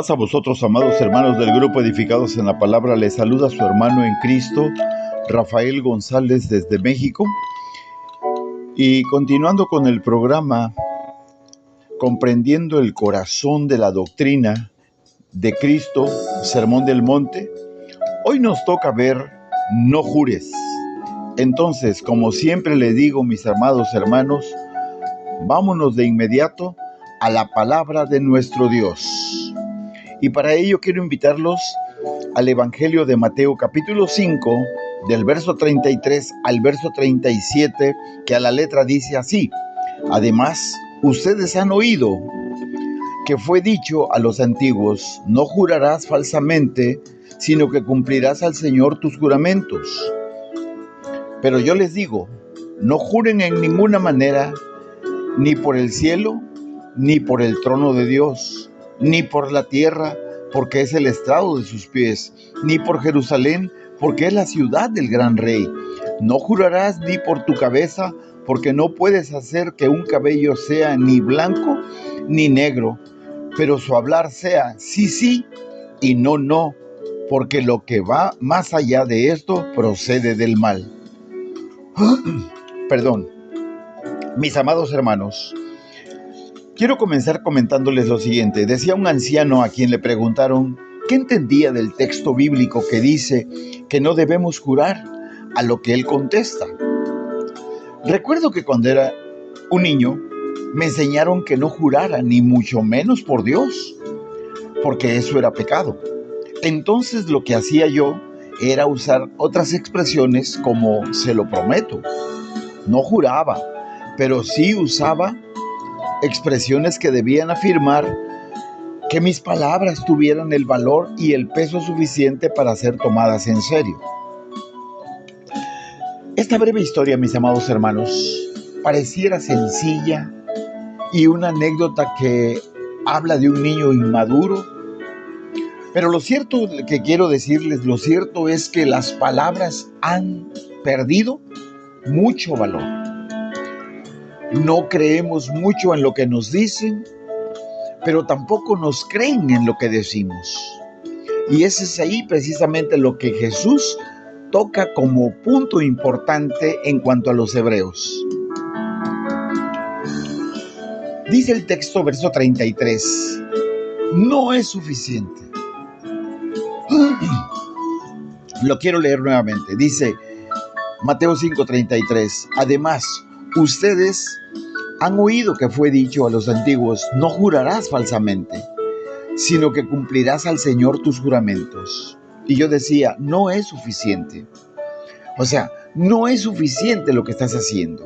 Paz a vosotros, amados hermanos del grupo Edificados en la Palabra. Les saluda su hermano en Cristo, Rafael González, desde México. Y continuando con el programa, comprendiendo el corazón de la doctrina de Cristo, Sermón del Monte, hoy nos toca ver no jures. Entonces, como siempre le digo, mis amados hermanos, vámonos de inmediato a la palabra de nuestro Dios. Y para ello quiero invitarlos al Evangelio de Mateo capítulo 5, del verso 33 al verso 37, que a la letra dice así: Además, ustedes han oído que fue dicho a los antiguos: no jurarás falsamente, sino que cumplirás al Señor tus juramentos. Pero yo les digo, no juren en ninguna manera, ni por el cielo, ni por el trono de Dios, ni por la tierra, porque es el estrado de sus pies, ni por Jerusalén, porque es la ciudad del gran rey. No jurarás ni por tu cabeza, porque no puedes hacer que un cabello sea ni blanco ni negro, pero su hablar sea sí, sí y no, no, porque lo que va más allá de esto procede del mal. Perdón. Mis amados hermanos, quiero comenzar comentándoles lo siguiente. Decía un anciano a quien le preguntaron qué entendía del texto bíblico que dice que no debemos jurar, a lo que él contesta: recuerdo que cuando era un niño me enseñaron que no jurara, ni mucho menos por Dios, porque eso era pecado. Entonces lo que hacía yo era usar otras expresiones como se lo prometo. No juraba, pero sí usaba expresiones que debían afirmar que mis palabras tuvieran el valor y el peso suficiente para ser tomadas en serio. Esta breve historia, mis amados hermanos, pareciera sencilla y una anécdota que habla de un niño inmaduro, pero lo cierto que quiero decirles, lo cierto es que las palabras han perdido mucho valor. No creemos mucho en lo que nos dicen, pero tampoco nos creen en lo que decimos. Y ese es ahí precisamente lo que Jesús toca como punto importante en cuanto a los hebreos. Dice el texto, verso 33, no es suficiente. Lo quiero leer nuevamente. Dice Mateo 5:33, además, ustedes han oído que fue dicho a los antiguos: no jurarás falsamente, sino que cumplirás al Señor tus juramentos. Y yo decía, no es suficiente. O sea, no es suficiente lo que estás haciendo.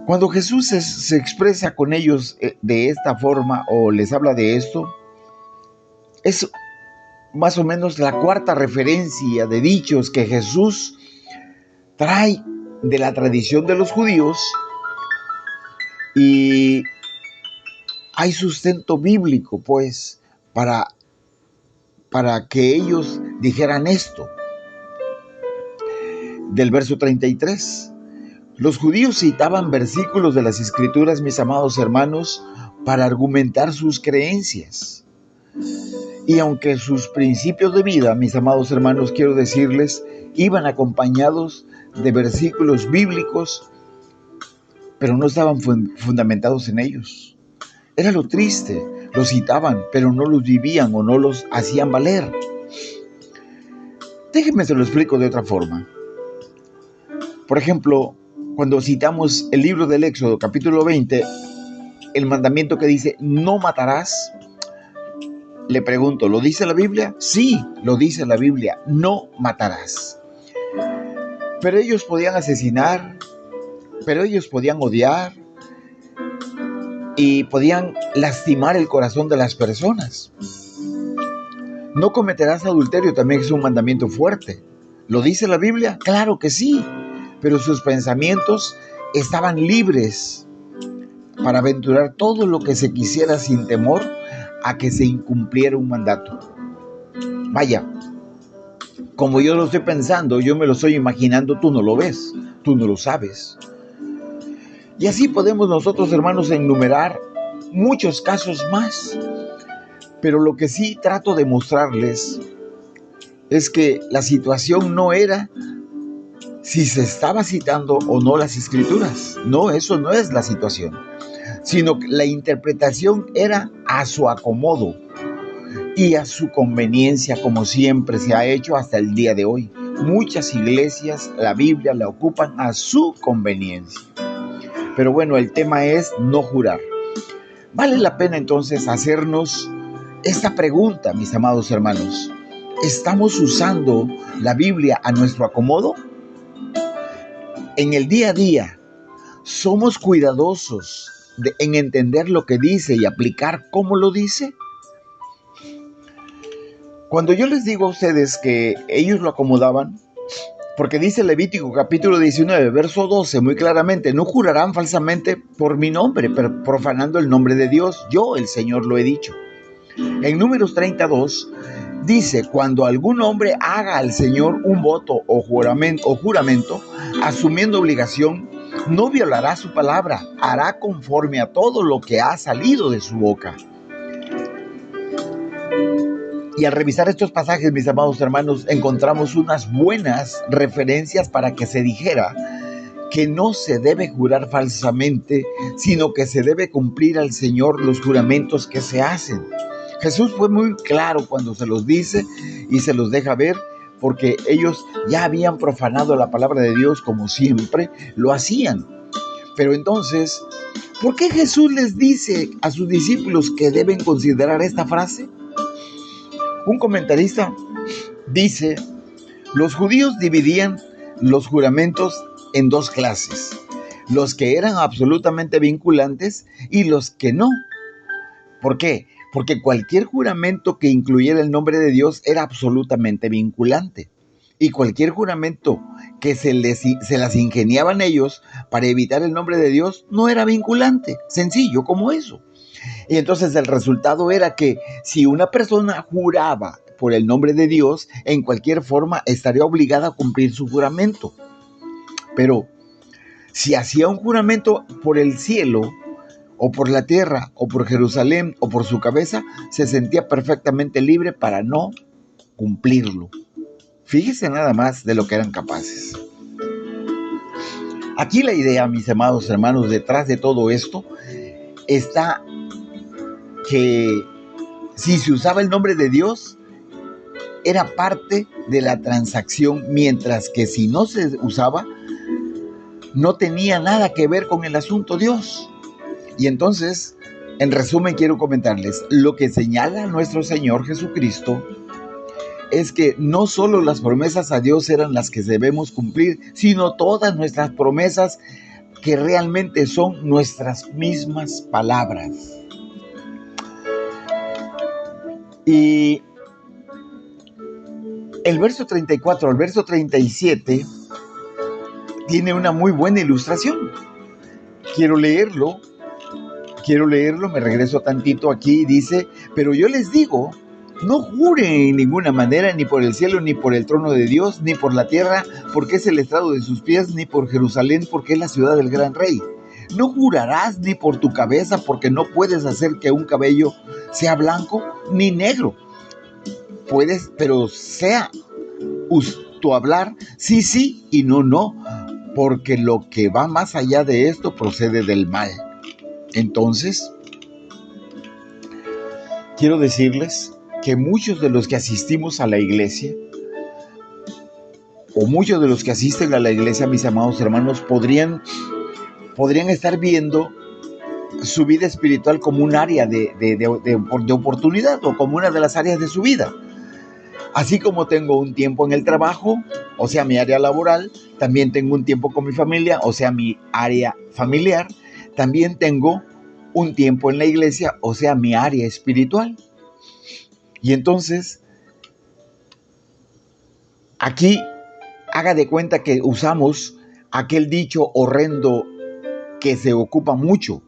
Cuando Jesús se expresa con ellos de esta forma o les habla de esto, es más o menos la cuarta referencia de dichos que Jesús trae de la tradición de los judíos, y hay sustento bíblico pues para que ellos dijeran esto. Del verso 33, los judíos citaban versículos de las Escrituras, mis amados hermanos, para argumentar sus creencias. Y aunque sus principios de vida, mis amados hermanos, quiero decirles, iban acompañados de versículos bíblicos, pero no estaban fundamentados en ellos. Era lo triste, los citaban, pero no los vivían o no los hacían valer. Déjenme se lo explico de otra forma. Por ejemplo, cuando citamos el libro del Éxodo, capítulo 20, el mandamiento que dice, no matarás, le pregunto, ¿lo dice la Biblia? Sí, lo dice la Biblia, no matarás. Pero ellos podían asesinar, pero ellos podían odiar y podían lastimar el corazón de las personas. No cometerás adulterio también es un mandamiento fuerte. ¿Lo dice la Biblia? Claro que sí, pero sus pensamientos estaban libres para aventurar todo lo que se quisiera sin temor a que se incumpliera un mandato. Vaya, como yo lo estoy pensando, yo me lo estoy imaginando, tú no lo ves, tú no lo sabes. Y así podemos nosotros, hermanos, enumerar muchos casos más. Pero lo que sí trato de mostrarles es que la situación no era si se estaba citando o no las escrituras. No, eso no es la situación. Sino que la interpretación era a su acomodo y a su conveniencia, como siempre se ha hecho hasta el día de hoy. Muchas iglesias la Biblia la ocupan a su conveniencia. Pero bueno, el tema es no jurar. Vale la pena entonces hacernos esta pregunta, mis amados hermanos. ¿Estamos usando la Biblia a nuestro acomodo? En el día a día, ¿somos cuidadosos en entender lo que dice y aplicar como lo dice? Cuando yo les digo a ustedes que ellos lo acomodaban, porque dice Levítico capítulo 19, verso 12, muy claramente, no jurarán falsamente por mi nombre, profanando el nombre de Dios. Yo, el Señor, lo he dicho. En Números 32, dice, cuando algún hombre haga al Señor un voto o juramento, asumiendo obligación, no violará su palabra, hará conforme a todo lo que ha salido de su boca. Y al revisar estos pasajes, mis amados hermanos, encontramos unas buenas referencias para que se dijera que no se debe jurar falsamente, sino que se debe cumplir al Señor los juramentos que se hacen. Jesús fue muy claro cuando se los dice y se los deja ver, porque ellos ya habían profanado la palabra de Dios como siempre lo hacían. Pero entonces, ¿por qué Jesús les dice a sus discípulos que deben considerar esta frase? Un comentarista dice, los judíos dividían los juramentos en dos clases, los que eran absolutamente vinculantes y los que no. ¿Por qué? Porque cualquier juramento que incluyera el nombre de Dios era absolutamente vinculante. Y cualquier juramento que se las ingeniaban ellos para evitar el nombre de Dios no era vinculante. Sencillo como eso. Y entonces el resultado era que si una persona juraba por el nombre de Dios, en cualquier forma estaría obligada a cumplir su juramento. Pero si hacía un juramento por el cielo, o por la tierra, o por Jerusalén, o por su cabeza, se sentía perfectamente libre para no cumplirlo. Fíjese nada más de lo que eran capaces. Aquí la idea, mis amados hermanos, detrás de todo esto, está que si se usaba el nombre de Dios, era parte de la transacción, mientras que si no se usaba, no tenía nada que ver con el asunto Dios. Y entonces, en resumen, quiero comentarles, lo que señala nuestro Señor Jesucristo es que no solo las promesas a Dios eran las que debemos cumplir, sino todas nuestras promesas que realmente son nuestras mismas palabras. Y el verso 34 al verso 37 tiene una muy buena ilustración. Quiero leerlo, me regreso tantito aquí, dice, pero yo les digo, no juren en ninguna manera, ni por el cielo, ni por el trono de Dios, ni por la tierra, porque es el estrado de sus pies, ni por Jerusalén, porque es la ciudad del gran rey. No jurarás ni por tu cabeza, porque no puedes hacer que un cabello sea blanco ni negro. Puedes, pero sea tu hablar sí, sí y no, no, porque lo que va más allá de esto procede del mal. Entonces, quiero decirles que muchos de los que asistimos a la iglesia, o muchos de los que asisten a la iglesia, mis amados hermanos, podrían estar viendo su vida espiritual como un área de oportunidad, o como una de las áreas de su vida. Así como tengo un tiempo en el trabajo, o sea, mi área laboral, también tengo un tiempo con mi familia, o sea, mi área familiar, también tengo un tiempo en la iglesia, o sea, mi área espiritual. Y entonces, aquí haga de cuenta que usamos aquel dicho horrendo que se ocupa mucho,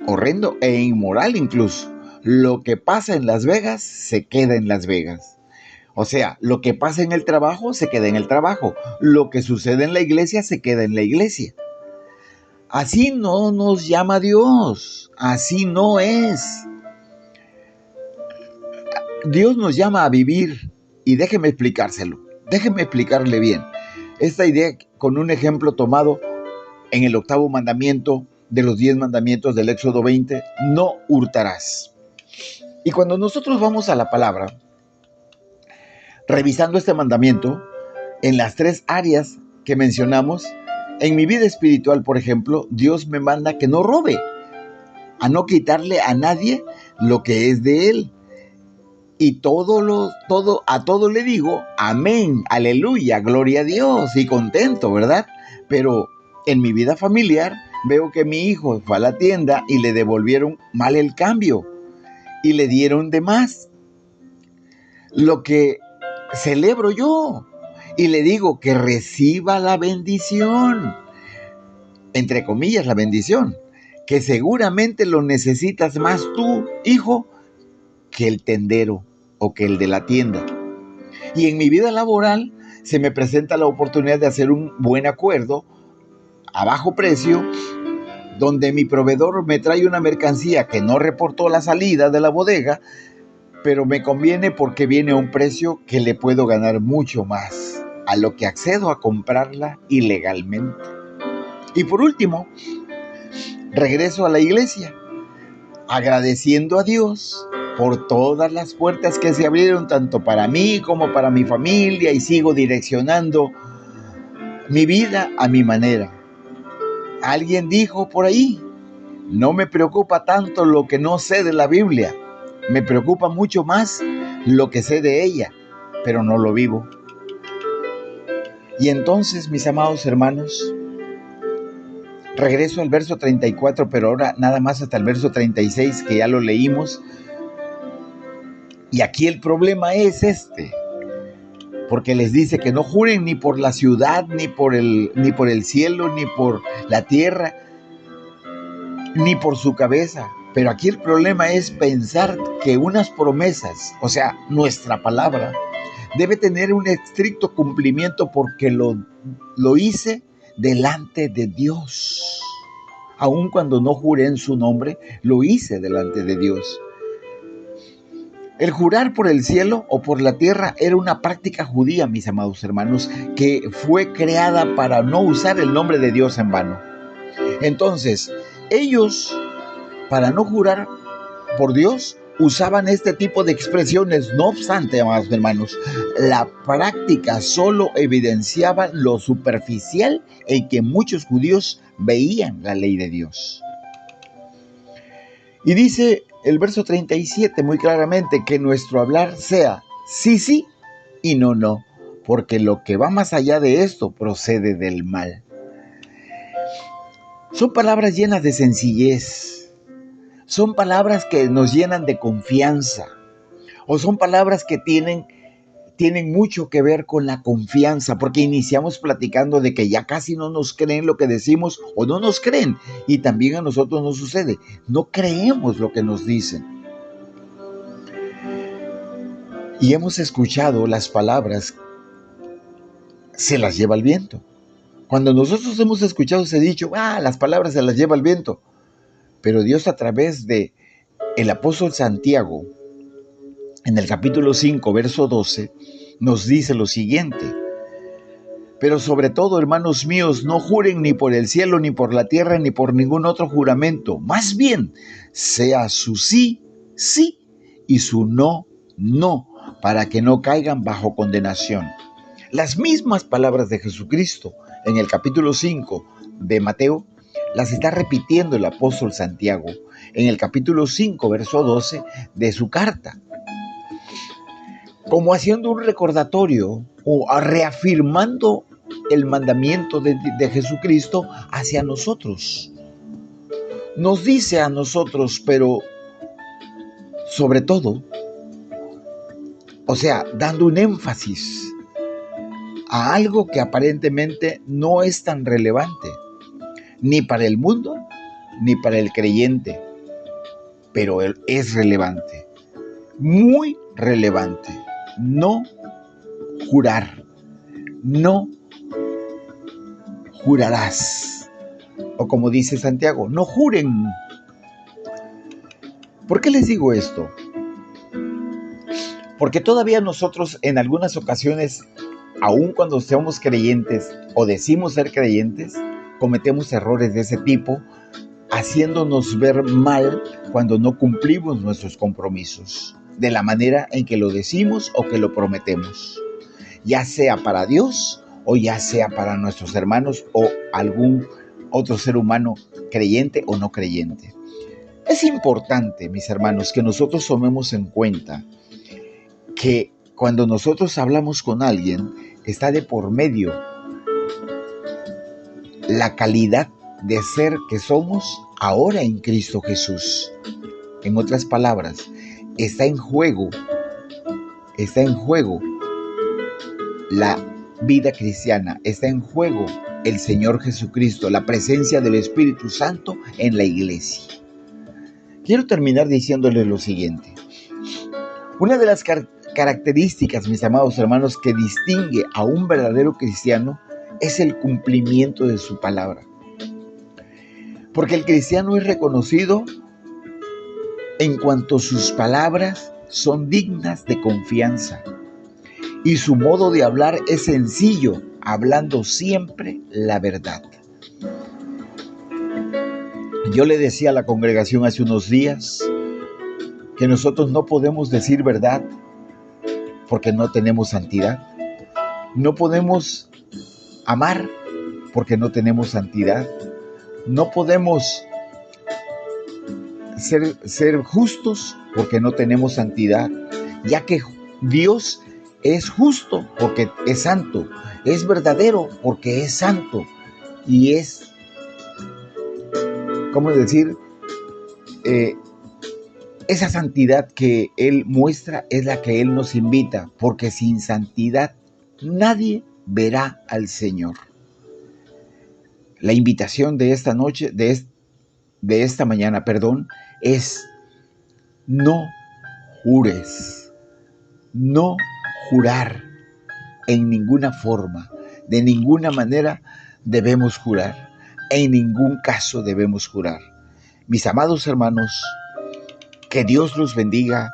horrendo e inmoral incluso. Lo que pasa en Las Vegas se queda en Las Vegas. O sea, lo que pasa en el trabajo se queda en el trabajo. Lo que sucede en la iglesia se queda en la iglesia. Así no nos llama Dios, así no es. Dios nos llama a vivir, y déjeme explicárselo, déjeme explicarle bien. Esta idea con un ejemplo tomado en el 8º mandamiento de los 10 mandamientos del Éxodo 20, no hurtarás. Y cuando nosotros vamos a la palabra, revisando este mandamiento, en las 3 áreas que mencionamos, en mi vida espiritual, por ejemplo, Dios me manda que no robe, a no quitarle a nadie lo que es de él. Y a todo le digo, amén, aleluya, gloria a Dios, y contento, ¿verdad? Pero en mi vida familiar veo que mi hijo fue a la tienda y le devolvieron mal el cambio y le dieron de más. Lo que celebro yo y le digo que reciba la bendición, entre comillas la bendición, que seguramente lo necesitas más tú, hijo, que el tendero o que el de la tienda. Y en mi vida laboral se me presenta la oportunidad de hacer un buen acuerdo a bajo precio, donde mi proveedor me trae una mercancía que no reportó la salida de la bodega, pero me conviene porque viene a un precio que le puedo ganar mucho más a lo que accedo a comprarla ilegalmente. Y por último, regreso a la iglesia, agradeciendo a Dios por todas las puertas que se abrieron, tanto para mí como para mi familia, y sigo direccionando mi vida a mi manera. Alguien dijo por ahí, no me preocupa tanto lo que no sé de la Biblia, me preocupa mucho más lo que sé de ella, pero no lo vivo. Y entonces, mis amados hermanos, regreso al verso 34, pero ahora nada más hasta el verso 36, que ya lo leímos. Y aquí el problema es porque les dice que no juren ni por la ciudad, ni por el cielo, ni por la tierra, ni por su cabeza. Pero aquí el problema es pensar que unas promesas, o sea, nuestra palabra, debe tener un estricto cumplimiento porque lo hice delante de Dios. Aun cuando no juré en su nombre, lo hice delante de Dios. El jurar por el cielo o por la tierra era una práctica judía, mis amados hermanos, que fue creada para no usar el nombre de Dios en vano. Entonces, ellos, para no jurar por Dios, usaban este tipo de expresiones. No obstante, amados hermanos, la práctica solo evidenciaba lo superficial en que muchos judíos veían la ley de Dios. Y dice el verso 37 muy claramente que nuestro hablar sea sí, sí y no, no, porque lo que va más allá de esto procede del mal. Son palabras llenas de sencillez, son palabras que nos llenan de confianza, o son palabras que tienen mucho que ver con la confianza, porque iniciamos platicando de que ya casi no nos creen lo que decimos o no nos creen, y también a nosotros nos sucede, no creemos lo que nos dicen. Y hemos escuchado las palabras, se las lleva el viento. Cuando nosotros hemos escuchado ese dicho, las palabras se las lleva el viento, pero Dios a través de el apóstol Santiago, en el capítulo 5, verso 12, nos dice lo siguiente: pero sobre todo, hermanos míos, no juren ni por el cielo, ni por la tierra, ni por ningún otro juramento. Más bien, sea su sí, sí, y su no, no, para que no caigan bajo condenación. Las mismas palabras de Jesucristo en el capítulo 5 de Mateo las está repitiendo el apóstol Santiago en el capítulo 5, verso 12 de su carta, como haciendo un recordatorio o reafirmando el mandamiento de Jesucristo hacia nosotros. Nos dice a nosotros, pero sobre todo, o sea, dando un énfasis a algo que aparentemente no es tan relevante, ni para el mundo, ni para el creyente, pero es relevante, muy relevante. No jurar, no jurarás. O como dice Santiago, no juren. ¿Por qué les digo esto? Porque todavía nosotros en algunas ocasiones, aun cuando seamos creyentes o decimos ser creyentes, cometemos errores de ese tipo, haciéndonos ver mal cuando no cumplimos nuestros compromisos, de la manera en que lo decimos o que lo prometemos, ya sea para Dios o ya sea para nuestros hermanos o algún otro ser humano creyente o no creyente. Es importante, mis hermanos, que nosotros tomemos en cuenta que cuando nosotros hablamos con alguien, está de por medio la calidad de ser que somos ahora en Cristo Jesús. En otras palabras, está en juego la vida cristiana, está en juego el Señor Jesucristo, la presencia del Espíritu Santo en la iglesia. Quiero terminar diciéndoles lo siguiente. Una de las características, mis amados hermanos, que distingue a un verdadero cristiano es el cumplimiento de su palabra. Porque el cristiano es reconocido en cuanto sus palabras son dignas de confianza y su modo de hablar es sencillo, hablando siempre la verdad. Yo le decía a la congregación hace unos días que nosotros no podemos decir verdad porque no tenemos santidad. No podemos amar porque no tenemos santidad. No podemos ser justos porque no tenemos santidad, ya que Dios es justo porque es santo, es verdadero porque es santo y es, ¿cómo decir? Esa santidad que Él muestra es la que Él nos invita, porque sin santidad nadie verá al Señor. La invitación de esta noche, de esta mañana, es no jures, no jurar en ninguna forma, de ninguna manera debemos jurar, en ningún caso debemos jurar. Mis amados hermanos, que Dios los bendiga,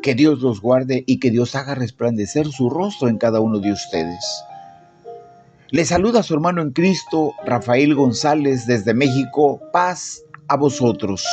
que Dios los guarde y que Dios haga resplandecer su rostro en cada uno de ustedes. Les saluda su hermano en Cristo, Rafael González, desde México. Paz a vosotros.